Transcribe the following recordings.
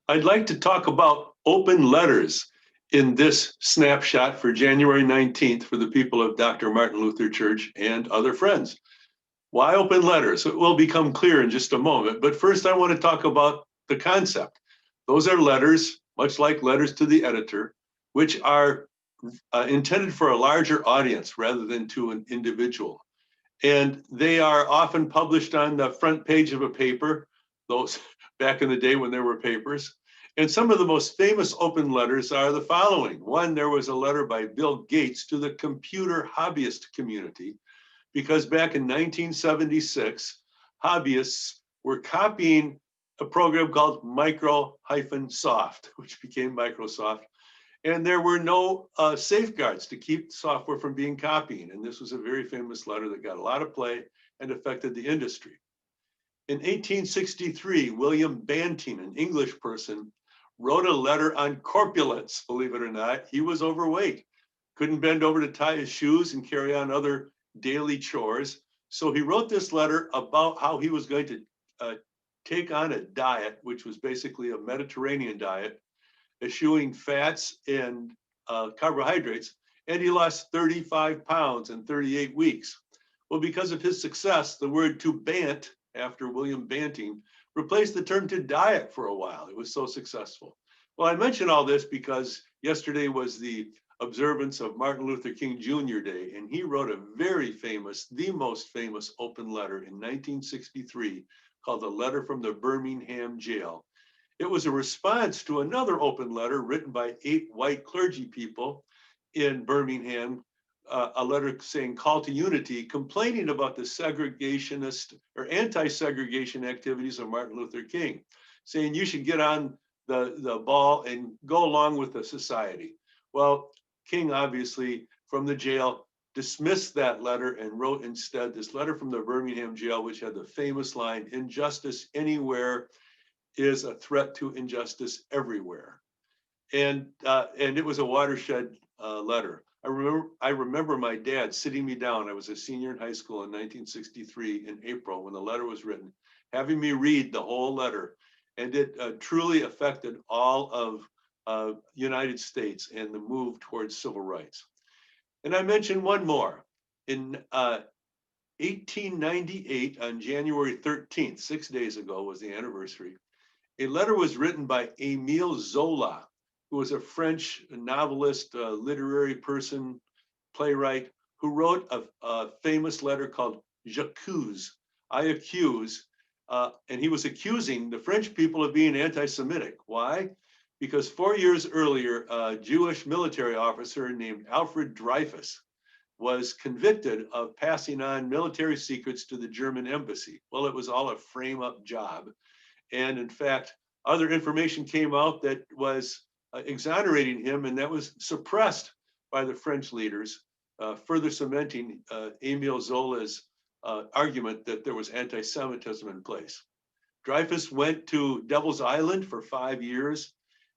I'd like to talk about open letters in this snapshot for January 19th for the people of Dr. Martin Luther Church and other friends. Why open letters? It will become clear in just a moment, but first I want to talk about the concept. Those are letters, much like letters to the editor, which are intended for a larger audience rather than to an individual. And they are often published on the front page of a paper, those back in the day when there were papers. And some of the most famous open letters are the following. One, there was a letter by Bill Gates to the computer hobbyist community, because back in 1976, hobbyists were copying a program called Micro-Soft, which became Microsoft. And there were no safeguards to keep software from being copied. And this was a very famous letter that got a lot of play and affected the industry. In 1863, William Banting, an English person, wrote a letter on corpulence, believe it or not. He was overweight, couldn't bend over to tie his shoes and carry on other daily chores. So he wrote this letter about how he was going to take on a diet, which was basically a Mediterranean diet, eschewing fats and carbohydrates, and he lost 35 pounds in 38 weeks. Well, because of his success, the word to bant, after William Banting, replaced the term to diet for a while. It was so successful. Well, I mention all this because yesterday was the observance of Martin Luther King Jr. Day, and he wrote a very famous, the most famous open letter in 1963 called The Letter from the Birmingham Jail. It was a response to another open letter written by 8 white clergy people in Birmingham, a letter saying call to unity, complaining about the segregationist or anti-segregation activities of Martin Luther King, saying you should get on the ball and go along with the society. Well, King obviously from the jail dismissed that letter and wrote instead this letter from the Birmingham jail, which had the famous line, injustice anywhere is a threat to injustice everywhere. And it was a watershed letter. I remember my dad sitting me down. I was a senior in high school in 1963 in April when the letter was written, having me read the whole letter. And it truly affected all of United States and the move towards civil rights. And I mentioned one more. In 1898, on January 13th, 6 days ago was the anniversary, a letter was written by Émile Zola, who was a French novelist, literary person, playwright, who wrote a famous letter called J'accuse, I accuse, and he was accusing the French people of being anti-Semitic. Why? Because 4 years earlier, a Jewish military officer named Alfred Dreyfus was convicted of passing on military secrets to the German embassy. Well, it was all a frame-up job. And in fact, other information came out that was exonerating him, and that was suppressed by the French leaders, further cementing Émile Zola's argument that there was anti-Semitism in place. Dreyfus went to Devil's Island for 5 years,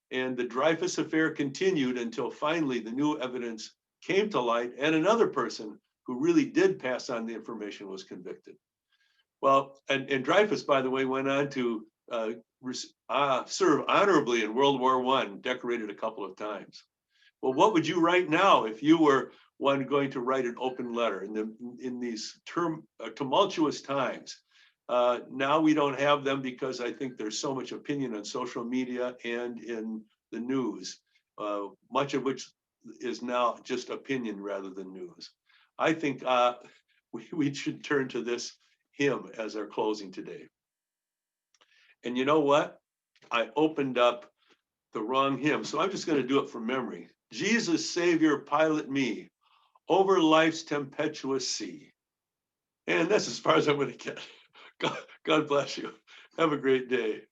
and the Dreyfus affair continued until finally the new evidence came to light, and another person who really did pass on the information was convicted. Well, and Dreyfus, by the way, went on to serve honorably in World War I, decorated a couple of times. Well, what would you write now if you were one going to write an open letter in these tumultuous times? Now we don't have them because I think there's so much opinion on social media and in the news, much of which is now just opinion rather than news. I think we should turn to this hymn as our closing today. And you know what? I opened up the wrong hymn, so I'm just going to do it from memory. Jesus, Savior, pilot me over life's tempestuous sea. And that's as far as I'm going to get. God bless you. Have a great day.